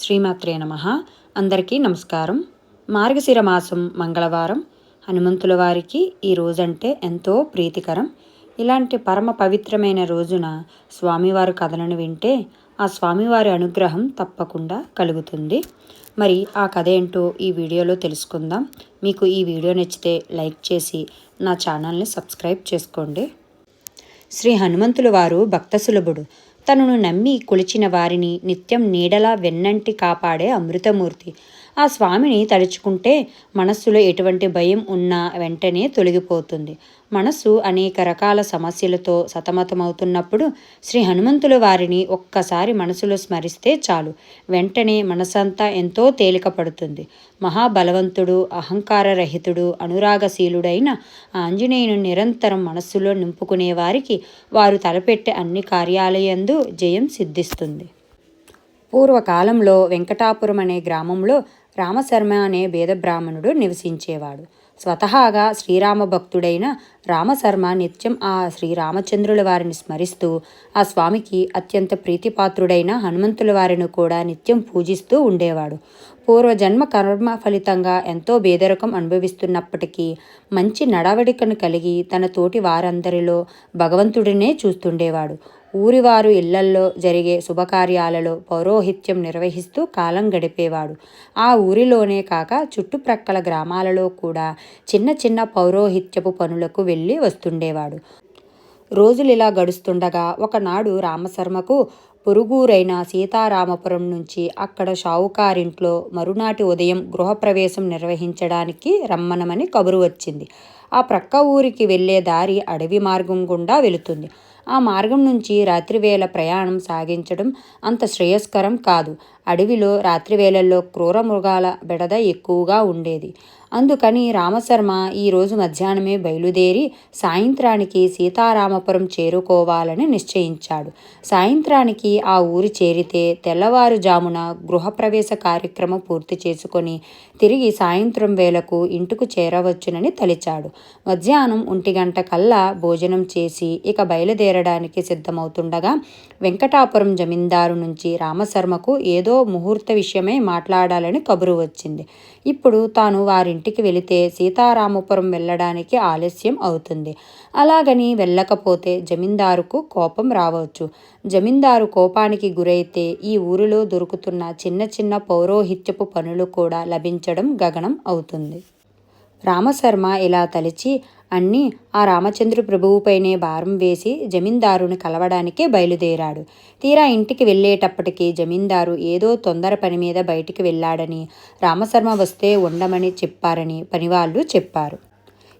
శ్రీమాత్రే నమః. అందరికీ నమస్కారం. మార్గశిర మాసం మంగళవారం హనుమంతుల వారికి ఈ రోజంటే ఎంతో ప్రీతికరం. ఇలాంటి పరమ పవిత్రమైన రోజున స్వామివారి కథలను వింటే ఆ స్వామివారి అనుగ్రహం తప్పకుండా కలుగుతుంది. మరి ఆ కథ ఏంటో ఈ వీడియోలో తెలుసుకుందాం. మీకు ఈ వీడియో నచ్చితే లైక్ చేసి నా ఛానల్ని సబ్స్క్రైబ్ చేసుకోండి. శ్రీ హనుమంతుల వారు భక్త సులభుడు. తనను నమ్మి కొలిచిన వారిని నిత్యం నీడలా వెన్నంటి కాపాడే అమృతమూర్తి. ఆ స్వామిని తలుచుకుంటే మనస్సులో ఎటువంటి భయం ఉన్నా వెంటనే తొలగిపోతుంది. మనస్సు అనేక రకాల సమస్యలతో సతమతమవుతున్నప్పుడు శ్రీ హనుమంతుల వారిని ఒక్కసారి మనసులో స్మరిస్తే చాలు, వెంటనే మనసంతా ఎంతో తేలిక పడుతుంది. మహాబలవంతుడు, అహంకారరహితుడు, అనురాగశీలుడైన ఆంజనేయుని నిరంతరం మనస్సులో నింపుకునే వారికి వారు తలపెట్టే అన్ని కార్యాలయందు జయం సిద్ధిస్తుంది. పూర్వకాలంలో వెంకటాపురం అనే గ్రామంలో రామశర్మ అనే వేద బ్రాహ్మణుడు నివసించేవాడు. స్వతహాగా శ్రీరామ భక్తుడైన రామశర్మ నిత్యం ఆ శ్రీరామచంద్రుల వారిని స్మరిస్తూ ఆ స్వామికి అత్యంత ప్రీతిపాత్రుడైన హనుమంతుల వారిని కూడా నిత్యం పూజిస్తూ ఉండేవాడు. పూర్వజన్మ కర్మ ఫలితంగా ఎంతో పేదరికం అనుభవిస్తున్నప్పటికీ మంచి నడవడికను కలిగి తన తోటి వారందరిలో భగవంతుడినే చూస్తుండేవాడు. ఊరివారు ఇళ్లల్లో జరిగే శుభకార్యాలలో పౌరోహిత్యం నిర్వహిస్తూ కాలం గడిపేవాడు. ఆ ఊరిలోనే కాక చుట్టుప్రక్కల గ్రామాలలో కూడా చిన్న చిన్న పౌరోహిత్యపు పనులకు వెళ్ళి వస్తుండేవాడు. రోజులు ఇలా గడుస్తుండగా ఒకనాడు రామశర్మకు పొరుగురైన సీతారామపురం నుంచి అక్కడ షావుకారింట్లో మరునాటి ఉదయం గృహప్రవేశం నిర్వహించడానికి రమ్మనమని కబురు వచ్చింది. ఆ ప్రక్క ఊరికి వెళ్ళే దారి అడవి మార్గం గుండా వెళుతుంది. ఆ మార్గం నుంచి రాత్రివేళ ప్రయాణం సాగించడం అంత శ్రేయస్కరం కాదు. అడవిలో రాత్రివేళల్లో క్రూర మృగాల బెడద ఎక్కువగా ఉండేది. అందుకని రామశర్మ ఈరోజు మధ్యాహ్నమే బయలుదేరి సాయంత్రానికి సీతారామపురం చేరుకోవాలని నిశ్చయించాడు. సాయంత్రానికి ఆ ఊరి చేరితే తెల్లవారుజామున గృహప్రవేశ కార్యక్రమం పూర్తి చేసుకొని తిరిగి సాయంత్రం వేళకు ఇంటికి చేరవచ్చునని తలిచాడు. మధ్యాహ్నం 1 గంట కల్లా భోజనం చేసి ఇక బయలుదేరడానికి సిద్ధమవుతుండగా వెంకటాపురం జమీందారు నుంచి రామశర్మకు ఏదో ముహూర్త విషయమై మాట్లాడాలని కబురు వచ్చింది. ఇప్పుడు తాను వారింటికి వెళితే సీతారామపురం వెళ్ళడానికి ఆలస్యం అవుతుంది. అలాగని వెళ్ళకపోతే జమీందారుకు కోపం రావచ్చు. జమీందారు కోపానికి గురైతే ఈ ఊరిలో దొరుకుతున్న చిన్న చిన్న పౌరోహిత్యపు పనులు కూడా లభించడం గగనం అవుతుంది. రామశర్మ ఇలా తలిచి అన్నీ ఆ రామచంద్ర ప్రభువుపైనే భారం వేసి జమీందారుని కలవడానికే బయలుదేరాడు. తీరా ఇంటికి వెళ్ళేటప్పటికి జమీందారు ఏదో తొందర పని మీద బయటికి వెళ్ళాడని, రామశర్మ వస్తే ఉండమని చెప్పారని పనివాళ్ళు చెప్పారు.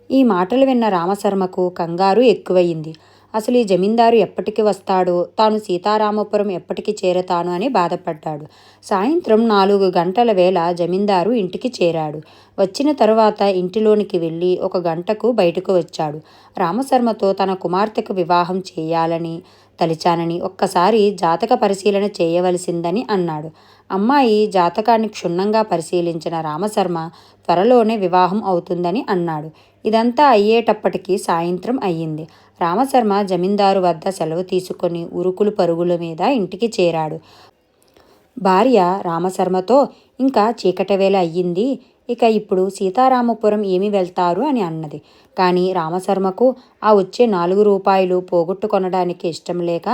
ఈ మాటలు విన్న రామశర్మకు కంగారు ఎక్కువయింది. అసలు ఈ జమీందారు ఎప్పటికి వస్తాడో, తాను సీతారామపురం ఎప్పటికి చేరతాను అని బాధపడ్డాడు. సాయంత్రం 4 గంటల వేళ జమీందారు ఇంటికి చేరాడు. వచ్చిన తరువాత ఇంటిలోనికి వెళ్ళి 1 గంటకు బయటకు వచ్చాడు. రామశర్మతో తన కుమార్తెకు వివాహం చేయాలని తలిచానని, ఒక్కసారి జాతక పరిశీలన చేయవలసిందని అన్నాడు. అమ్మాయి జాతకాన్ని క్షుణ్ణంగా పరిశీలించిన రామశర్మ త్వరలోనే వివాహం అవుతుందని అన్నాడు. ఇదంతా అయ్యేటప్పటికి సాయంత్రం అయ్యింది. రామశర్మ జమీందారు వద్ద సెలవు తీసుకొని ఉరుకులు పరుగుల మీద ఇంటికి చేరాడు. భార్య రామశర్మతో, ఇంకా చీకటి వేళ అయ్యింది, ఇక ఇప్పుడు సీతారామపురం ఏమి వెళ్తారు అని అన్నది. కానీ రామశర్మకు ఆ వచ్చే 4 రూపాయలు పోగొట్టుకొనడానికి ఇష్టం లేక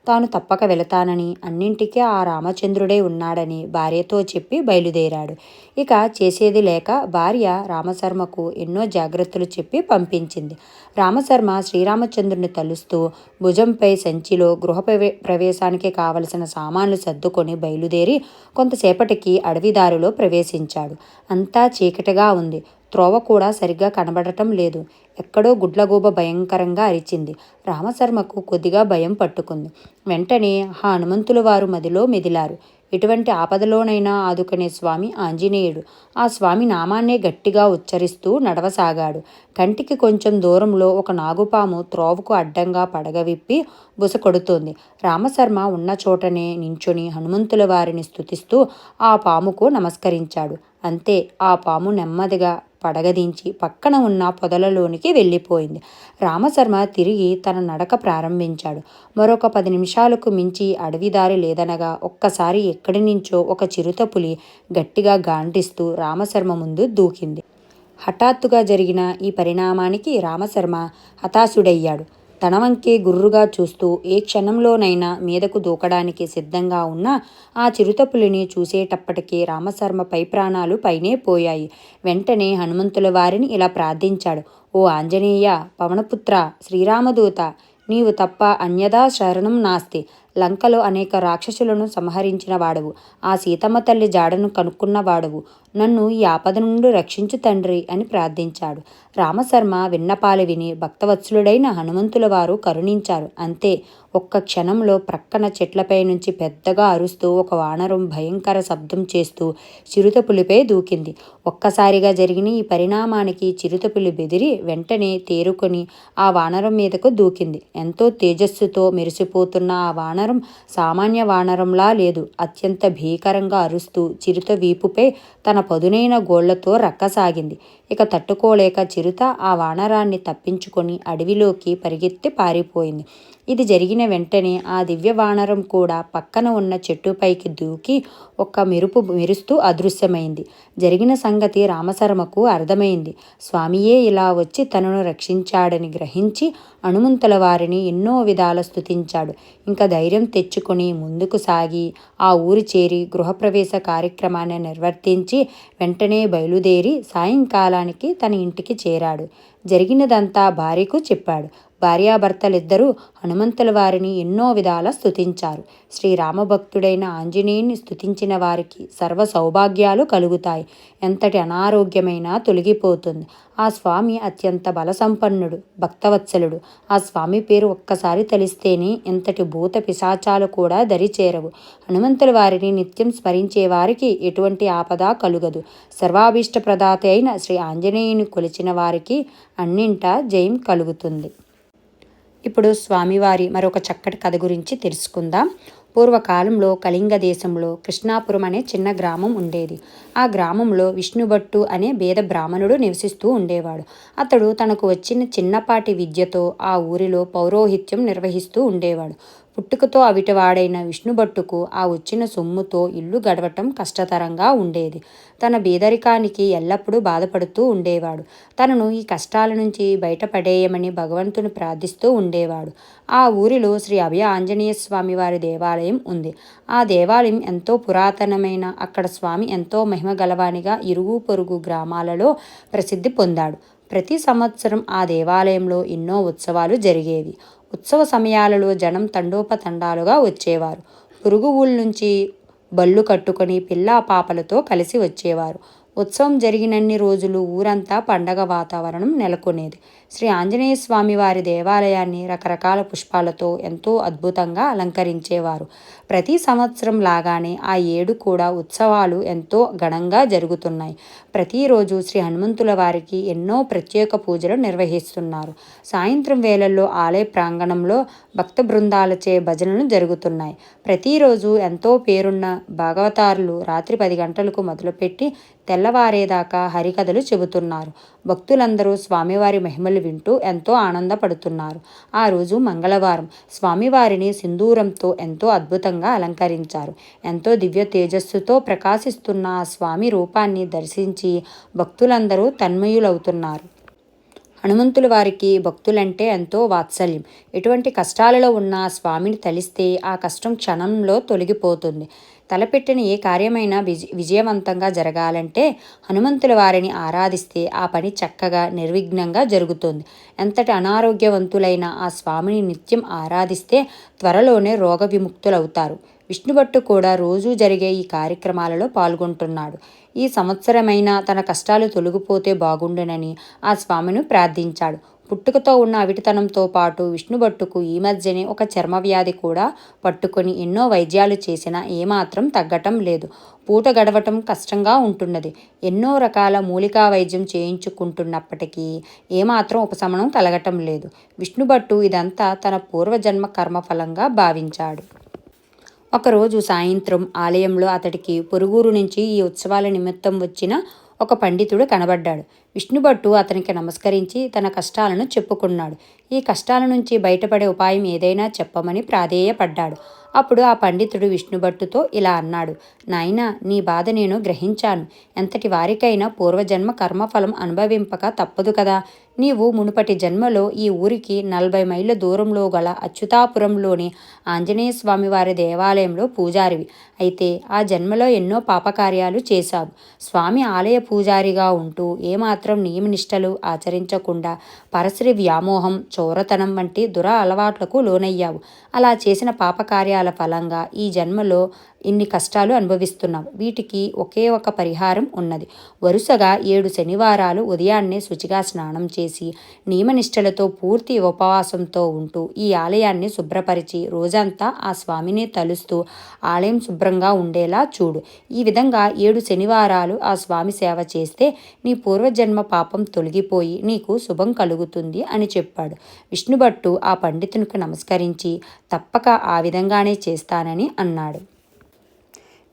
తాను తప్పక వెళతానని, అన్నింటికీ ఆ రామచంద్రుడే ఉన్నాడని భార్యతో చెప్పి బయలుదేరాడు. ఇక చేసేది లేక భార్య రామశర్మకు ఎన్నో జాగ్రత్తలు చెప్పి పంపించింది. రామశర్మ శ్రీరామచంద్రుని తలుస్తూ భుజంపై సంచిలో గృహ ప్రవేశానికి కావలసిన సామాన్లు సర్దుకొని బయలుదేరి కొంతసేపటికి అడవిదారిలో ప్రవేశించాడు. అంతా చీకటిగా ఉంది. త్రోవ కూడా సరిగ్గా కనబడటం లేదు. ఎక్కడో గుడ్లగూబ భయంకరంగా అరిచింది. రామశర్మకు కొద్దిగా భయం పట్టుకుంది. వెంటనే హనుమంతుల వారు మదిలో మెదిలారు. ఎటువంటి ఆపదలోనైనా ఆదుకునే స్వామి ఆంజనేయుడు. ఆ స్వామి నామాన్నే గట్టిగా ఉచ్చరిస్తూ నడవసాగాడు. కంటికి కొంచెం దూరంలో ఒక నాగుపాము త్రోవకు అడ్డంగా పడగ విప్పి బుస కొడుతోంది. రామశర్మ ఉన్న చోటనే నించుని హనుమంతుల వారిని స్తుతిస్తూ ఆ పాముకు నమస్కరించాడు. అంతే ఆ పాము నెమ్మదిగా పడగదించి పక్కన ఉన్న పొదలలోనికి వెళ్ళిపోయింది. రామశర్మ తిరిగి తన నడక ప్రారంభించాడు. మరొక 10 నిమిషాలకు మించి అడవిదారి లేదనగా ఒక్కసారి ఎక్కడి నుంచో ఒక చిరుతపులి గట్టిగా గాంటిస్తూ రామశర్మ ముందు దూకింది. హఠాత్తుగా జరిగిన ఈ పరిణామానికి రామశర్మ హతాశుడయ్యాడు. తన వంకే గుర్రుగా చూస్తూ ఏ క్షణంలోనైనా మీదకు దూకడానికి సిద్ధంగా ఉన్న ఆ చిరుతపులిని చూసేటప్పటికీ రామశర్మ పై ప్రాణాలు పైనే పోయాయి. వెంటనే హనుమంతుల వారిని ఇలా ప్రార్థించాడు. ఓ ఆంజనేయ, పవనపుత్ర, శ్రీరామదూత, నీవు తప్ప అన్యదా శరణం నాస్తి. లంకలో అనేక రాక్షసులను సంహరించిన వాడవు, ఆ సీతమ్మ తల్లి జాడను కనుక్కున్న వాడవు, నన్ను ఈ ఆపద నుండి రక్షించు తండ్రి అని ప్రార్థించాడు. రామశర్మ విన్నపాలు విని భక్తవత్సలుడైన హనుమంతుల వారు కరుణించారు. అంతే, ఒక్క క్షణంలో ప్రక్కన చెట్లపై నుంచి పెద్దగా అరుస్తూ ఒక వానరం భయంకర శబ్దం చేస్తూ చిరుతపులిపై దూకింది. ఒక్కసారిగా జరిగిన ఈ పరిణామానికి చిరుతపులి బెదిరి వెంటనే తేరుకొని ఆ వానరం మీదకు దూకింది. ఎంతో తేజస్సుతో మెరిసిపోతున్న ఆ వానరం సామాన్య వానరంలా లేదు. అత్యంత భీకరంగా అరుస్తూ చిరుత వీపుపై తన పదునైన గోళ్లతో రక్కసాగింది. ఇక తట్టుకోలేక చిరుత ఆ వానరాన్ని తప్పించుకొని అడవిలోకి పరిగెత్తి పారిపోయింది. ఇది జరిగిన వెంటనే ఆ దివ్య వానరం కూడా పక్కన ఉన్న చెట్టుపైకి దూకి ఒక్క మెరుపు మెరుస్తూ అదృశ్యమైంది. జరిగిన సంగతి రామశర్మకు అర్థమైంది. స్వామియే ఇలా వచ్చి తనను రక్షించాడని గ్రహించి హనుమంతుల వారిని ఎన్నో విధాల స్తుతించాడు. ఇంకా ధైర్యం తెచ్చుకొని ముందుకు సాగి ఆ ఊరు చేరి గృహప్రవేశ కార్యక్రమాన్ని నిర్వర్తించి వెంటనే బయలుదేరి సాయంకాలానికి తన ఇంటికి చేరాడు. జరిగినదంతా భార్యకు చెప్పాడు. భార్యాభర్తలిద్దరూ హనుమంతుల వారిని ఎన్నో విధాల స్తుతించారు. శ్రీరామభక్తుడైన ఆంజనేయుని స్తుతించిన వారికి సర్వ సౌభాగ్యాలు కలుగుతాయి. ఎంతటి అనారోగ్యమైనా తొలగిపోతుంది. ఆ స్వామి అత్యంత బలసంపన్నుడు, భక్తవత్సలుడు. ఆ స్వామి పేరు ఒక్కసారి తలిస్తేనే ఎంతటి భూత పిశాచాలు కూడా దరిచేరవు. హనుమంతుల వారిని నిత్యం స్మరించే వారికి ఎటువంటి ఆపద కలుగదు. సర్వాభీష్ట ప్రదాత అయిన శ్రీ ఆంజనేయుని కొలిచిన వారికి అన్నింటా జయం కలుగుతుంది. ఇప్పుడు స్వామివారి మరొక చక్కటి కథ గురించి తెలుసుకుందాం. పూర్వకాలంలో కళింగ దేశంలో కృష్ణాపురం అనే చిన్న గ్రామం ఉండేది. ఆ గ్రామంలో విష్ణుభట్టు అనే పేద బ్రాహ్మణుడు నివసిస్తూ ఉండేవాడు. అతడు తనకు వచ్చిన చిన్నపాటి విద్యతో ఆ ఊరిలో పౌరోహిత్యం నిర్వహిస్తూ ఉండేవాడు. పుట్టుకతో అవిటివాడైన విష్ణుభట్టుకు ఆ వచ్చిన సొమ్ముతో ఇల్లు గడవటం కష్టతరంగా ఉండేది. తన బీదరికానికి ఎల్లప్పుడూ బాధపడుతూ ఉండేవాడు. తనను ఈ కష్టాల నుంచి బయటపడేయమని భగవంతుని ప్రార్థిస్తూ ఉండేవాడు. ఆ ఊరిలో శ్రీ అభయ ఆంజనేయ స్వామి వారి దేవాలయం ఉంది. ఆ దేవాలయం ఎంతో పురాతనమైన, అక్కడ స్వామి ఎంతో మహిమ గలవానిగా ఇరుగు పొరుగు గ్రామాలలో ప్రసిద్ధి పొందాడు. ప్రతి సంవత్సరం ఆ దేవాలయంలో ఎన్నో ఉత్సవాలు జరిగేవి. ఉత్సవ సమయాలలో జనం తండోపతండాలుగా వచ్చేవారు. పొరుగు ఊళ్ళ నుంచి బళ్ళు కట్టుకొని పిల్లా పాపలతో కలిసి వచ్చేవారు. ఉత్సవం జరిగినన్ని రోజులు ఊరంతా పండగ వాతావరణం నెలకొనేది. శ్రీ ఆంజనేయ స్వామి వారి దేవాలయాన్ని రకరకాల పుష్పాలతో ఎంతో అద్భుతంగా అలంకరించేవారు. ప్రతి సంవత్సరం లాగానే ఆ ఏడు కూడా ఉత్సవాలు ఎంతో ఘనంగా జరుగుతున్నాయి. ప్రతిరోజు శ్రీ హనుమంతుల వారికి ఎన్నో ప్రత్యేక పూజలు నిర్వహిస్తున్నారు. సాయంత్రం వేళల్లో ఆలయ ప్రాంగణంలో భక్త బృందాలచే భజనలు జరుగుతున్నాయి. ప్రతిరోజు ఎంతో పేరున్న భాగవతారులు రాత్రి 10 గంటలకు మొదలుపెట్టి తెల్లవారేదాకా హరికథలు చెబుతున్నారు. భక్తులందరూ స్వామివారి మహిమలు వింటూ ఎంతో ఆనందపడుతున్నారు. ఆ రోజు మంగళవారం. స్వామివారిని సింధూరంతో ఎంతో అద్భుతంగా అలంకరించారు. ఎంతో దివ్య తేజస్సుతో ప్రకాశిస్తున్న ఆ స్వామి రూపాన్ని దర్శించి భక్తులందరూ తన్మయులవుతున్నారు. హనుమంతుల వారికి భక్తులంటే ఎంతో వాత్సల్యం. ఎటువంటి కష్టాలలో ఉన్న ఆ స్వామిని తలిస్తే ఆ కష్టం క్షణంలో తొలగిపోతుంది. తలపెట్టిన ఏ కార్యమైనా విజయవంతంగా జరగాలంటే హనుమంతుల వారిని ఆరాధిస్తే ఆ పని చక్కగా నిర్విఘ్నంగా జరుగుతుంది. ఎంతటి అనారోగ్యవంతులైన ఆ స్వామిని నిత్యం ఆరాధిస్తే త్వరలోనే రోగ విముక్తులవుతారు. విష్ణుభట్టు కూడా రోజూ జరిగే ఈ కార్యక్రమాలలో పాల్గొంటున్నాడు. ఈ సంవత్సరమైనా తన కష్టాలు తొలగిపోతే బాగుండునని ఆ స్వామిని ప్రార్థించాడు. పుట్టుకతో ఉన్న అవిటితనంతో పాటు విష్ణుభట్టుకు ఈ మధ్యనే ఒక చర్మవ్యాధి కూడా పట్టుకొని ఎన్నో వైద్యాలు చేసినా ఏమాత్రం తగ్గటం లేదు. పూట గడవటం కష్టంగా ఉంటున్నది. ఎన్నో రకాల మూలికా వైద్యం చేయించుకుంటున్నప్పటికీ ఏమాత్రం ఉపశమనం కలగటం లేదు. విష్ణుభట్టు ఇదంతా తన పూర్వజన్మ కర్మఫలంగా భావించాడు. ఒకరోజు సాయంత్రం ఆలయంలో అతడికి పొరుగురు నుంచి ఈ ఉత్సవాల నిమిత్తం వచ్చిన ఒక పండితుడు కనబడ్డాడు. విష్ణుభట్టు అతనికి నమస్కరించి తన కష్టాలను చెప్పుకున్నాడు. ఈ కష్టాల నుంచి బయటపడే ఉపాయం ఏదైనా చెప్పమని ప్రాధేయపడ్డాడు. అప్పుడు ఆ పండితుడు విష్ణుభట్టుతో ఇలా అన్నాడు: నాయనా, నీ బాధ నేను గ్రహించాను. ఎంతటి వారికైనా పూర్వజన్మ కర్మఫలం అనుభవింపక తప్పదు కదా. నీవు మునుపటి జన్మలో ఈ ఊరికి 40 మైళ్ళ దూరంలో గల అచ్యుతాపురంలోని ఆంజనేయ స్వామి వారి దేవాలయంలో పూజారివి. అయితే ఆ జన్మలో ఎన్నో పాపకార్యాలు చేశావు. స్వామి ఆలయ పూజారిగా ఉంటూ ఏమాత్రం నియమనిష్టలు ఆచరించకుండా పరశ్రీ వ్యామోహం, చోరతనం వంటి అలవాట్లకు లోనయ్యావు. అలా చేసిన పాపకార్యాల ఫలంగా ఈ జన్మలో ఇన్ని కష్టాలు అనుభవిస్తున్నావు. వీటికి ఒకే ఒక పరిహారం ఉన్నది. వరుసగా 7 శనివారాలు ఉదయాన్నే శుచిగా స్నానం చేసి నియమనిష్టలతో పూర్తి ఉపవాసంతో ఉంటూ ఈ ఆలయాన్ని శుభ్రపరిచి రోజంతా ఆ స్వామిని తలుస్తూ ఆలయం శుభ్రంగా ఉండేలా చూడు. ఈ విధంగా 7 శనివారాలు ఆ స్వామి సేవ చేస్తే నీ పూర్వజన్మ పాపం తొలగిపోయి నీకు శుభం కలుగుతుంది అని చెప్పాడు. విష్ణుభట్టు ఆ పండితునికి నమస్కరించి తప్పక ఆ విధంగానే చేస్తానని అన్నాడు.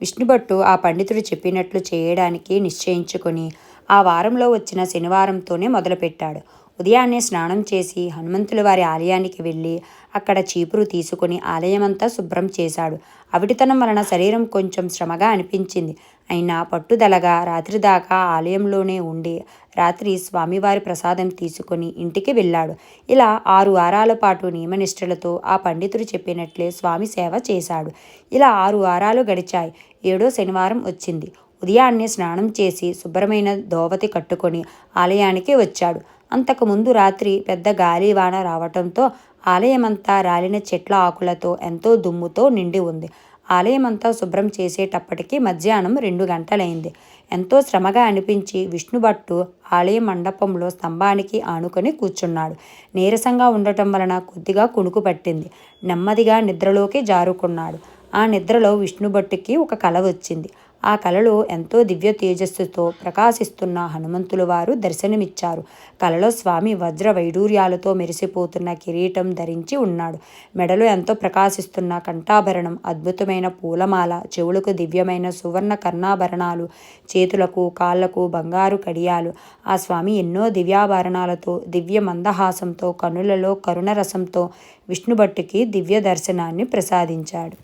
విష్ణుభట్టు ఆ పండితుడు చెప్పినట్లు చేయడానికి నిశ్చయించుకొని ఆ వారంలో వచ్చిన శనివారంతోనే మొదలుపెట్టాడు. ఉదయాన్నే స్నానం చేసి హనుమంతుల వారి ఆలయానికి వెళ్ళి అక్కడ చీపురు తీసుకుని ఆలయమంతా శుభ్రం చేశాడు. అవిటితనం వలన శరీరం కొంచెం శ్రమగా అనిపించింది. అయినా పట్టుదలగా రాత్రి దాకా ఆలయంలోనే ఉండి రాత్రి స్వామివారి ప్రసాదం తీసుకొని ఇంటికి వెళ్ళాడు. ఇలా 6 వారాల పాటు నియమనిష్టలతో ఆ పండితుడు చెప్పినట్లే స్వామి సేవ చేశాడు. ఇలా 6 వారాలు గడిచాయి. 7వ శనివారం వచ్చింది. ఉదయాన్నే స్నానం చేసి శుభ్రమైన దోవతి కట్టుకొని ఆలయానికి వచ్చాడు. అంతకుముందు రాత్రి పెద్ద గాలివాన రావటంతో ఆలయమంతా రాలిన చెట్ల ఆకులతో ఎంతో దుమ్ముతో నిండి ఉంది. ఆలయమంతా శుభ్రం చేసేటప్పటికి మధ్యాహ్నం 2 గంటలైంది. ఎంతో శ్రమగా అనిపించి విష్ణుభట్టు ఆలయ మండపంలో స్తంభానికి ఆనుకొని కూర్చున్నాడు. నీరసంగా ఉండటం వలన కొద్దిగా కునుకు పట్టింది. నెమ్మదిగా నిద్రలోకి జారుకున్నాడు. ఆ నిద్రలో విష్ణుభట్టుకి ఒక కల వచ్చింది. ఆ కలలో ఎంతో దివ్య తేజస్సుతో ప్రకాశిస్తున్న హనుమంతుల వారు దర్శనమిచ్చారు. కలలో స్వామి వజ్ర వైడూర్యాలతో మెరిసిపోతున్న కిరీటం ధరించి ఉన్నాడు. మెడలో ఎంతో ప్రకాశిస్తున్న కంఠాభరణం, అద్భుతమైన పూలమాల, చెవులకు దివ్యమైన సువర్ణ కర్ణాభరణాలు, చేతులకు కాళ్లకు బంగారు కడియాలు. ఆ స్వామి ఎన్నో దివ్యాభరణాలతో, దివ్య మందహాసంతో, కనులలో కరుణరసంతో విష్ణుభట్టుకి దివ్య దర్శనాన్ని ప్రసాదించాడు.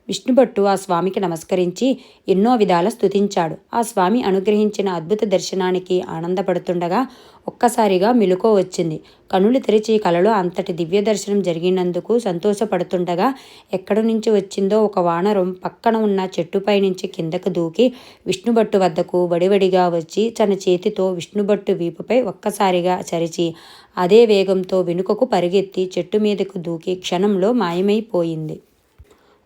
విష్ణుభట్టు ఆ స్వామికి నమస్కరించి ఎన్నో విధాల స్తుతించాడు. ఆ స్వామి అనుగ్రహించిన అద్భుత దర్శనానికి ఆనందపడుతుండగా ఒక్కసారిగా మెలకువ వచ్చింది. కనులు తెరిచి కలలో అంతటి దివ్య దర్శనం జరిగినందుకు సంతోషపడుతుండగా ఎక్కడి నుంచి వచ్చిందో ఒక వానరం పక్కన ఉన్న చెట్టుపై నుంచి కిందకు దూకి విష్ణుభట్టు వద్దకు వడివడిగా వచ్చి తన చేతితో విష్ణుభట్టు వీపుపై ఒక్కసారిగా చరిచి అదే వేగంతో వెనుకకు పరిగెత్తి చెట్టు మీదకు దూకి క్షణంలో మాయమైపోయింది.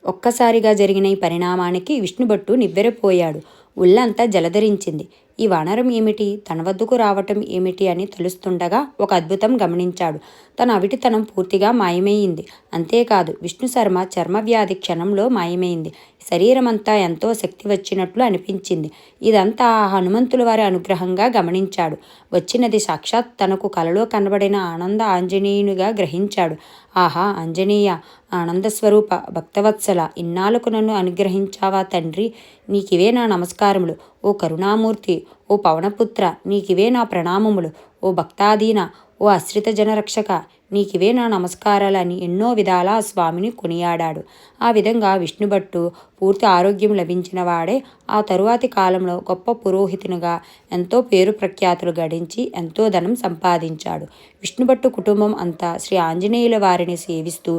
ఒక్కసారిగా జరిగిన ఈ పరిణామానికి విష్ణుభట్టు నివ్వెరపోయాడు. ఒళ్ళంతా జలధరించింది. ఈ వానరం ఏమిటి, తన వద్దకు రావటం ఏమిటి అని తెలుస్తుండగా ఒక అద్భుతం గమనించాడు. తన అవిటితనం పూర్తిగా మాయమైంది. అంతేకాదు విష్ణుశర్మ చర్మవ్యాధి క్షణంలో మాయమైంది. శరీరమంతా ఎంతో శక్తి వచ్చినట్లు అనిపించింది. ఇదంతా హనుమంతుల వారి అనుగ్రహంగా గమనించాడు. వచ్చినది సాక్షాత్ తనకు కలలో కనబడిన ఆనంద ఆంజనేయునిగా గ్రహించాడు. ఆహా ఆంజనేయ, ఆనందస్వరూప, భక్తవత్సల, ఇన్నాళ్లకు నన్ను అనుగ్రహించావా తండ్రి, నీకివే నా నమస్కారములు. ఓ కరుణామూర్తి, ఓ పవనపుత్ర, నీకివే నా ప్రణామములు. ఓ భక్తాదీన, ఓ ఆశ్రిత జనరక్షక, నీకివే నా నమస్కారాలని ఎన్నో విధాల ఆ స్వామిని కొనియాడాడు. ఆ విధంగా విష్ణుభట్టు పూర్తి ఆరోగ్యం లభించిన వాడే ఆ తరువాతి కాలంలో గొప్ప పురోహితునిగా ఎంతో పేరు ప్రఖ్యాతులు గడించి ఎంతో ధనం సంపాదించాడు. విష్ణుభట్టు కుటుంబం అంతా శ్రీ ఆంజనేయుల వారిని సేవిస్తూ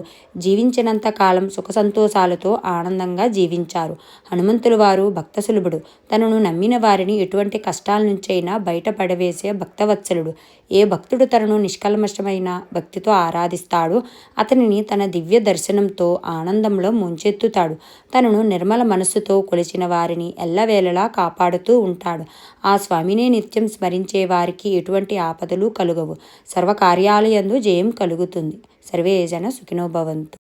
జీవించినంత కాలం సుఖ సంతోషాలతో ఆనందంగా జీవించారు. హనుమంతుల వారు భక్తసులభుడు. తనను నమ్మిన వారిని ఎటువంటి కష్టాల నుంచైనా బయటపడవేసే భక్తవత్సలుడు. ఏ భక్తుడు తనను నిష్కల్మషమైన భక్తితో ఆరాధిస్తాడో అతనిని తన దివ్య దర్శనంతో ఆనందంలో ముంచెత్తుతాడు. తనను నిర్మల మనస్సుతో కొలిచిన వారిని ఎల్లవేళలా కాపాడుతూ ఉంటాడు. ఆ స్వామినే నిత్యం స్మరించే వారికి ఎటువంటి ఆపదలు కలుగవు. సర్వకార్యాలయందు జయం కలుగుతుంది. సర్వే జన సుఖినో భవంతు.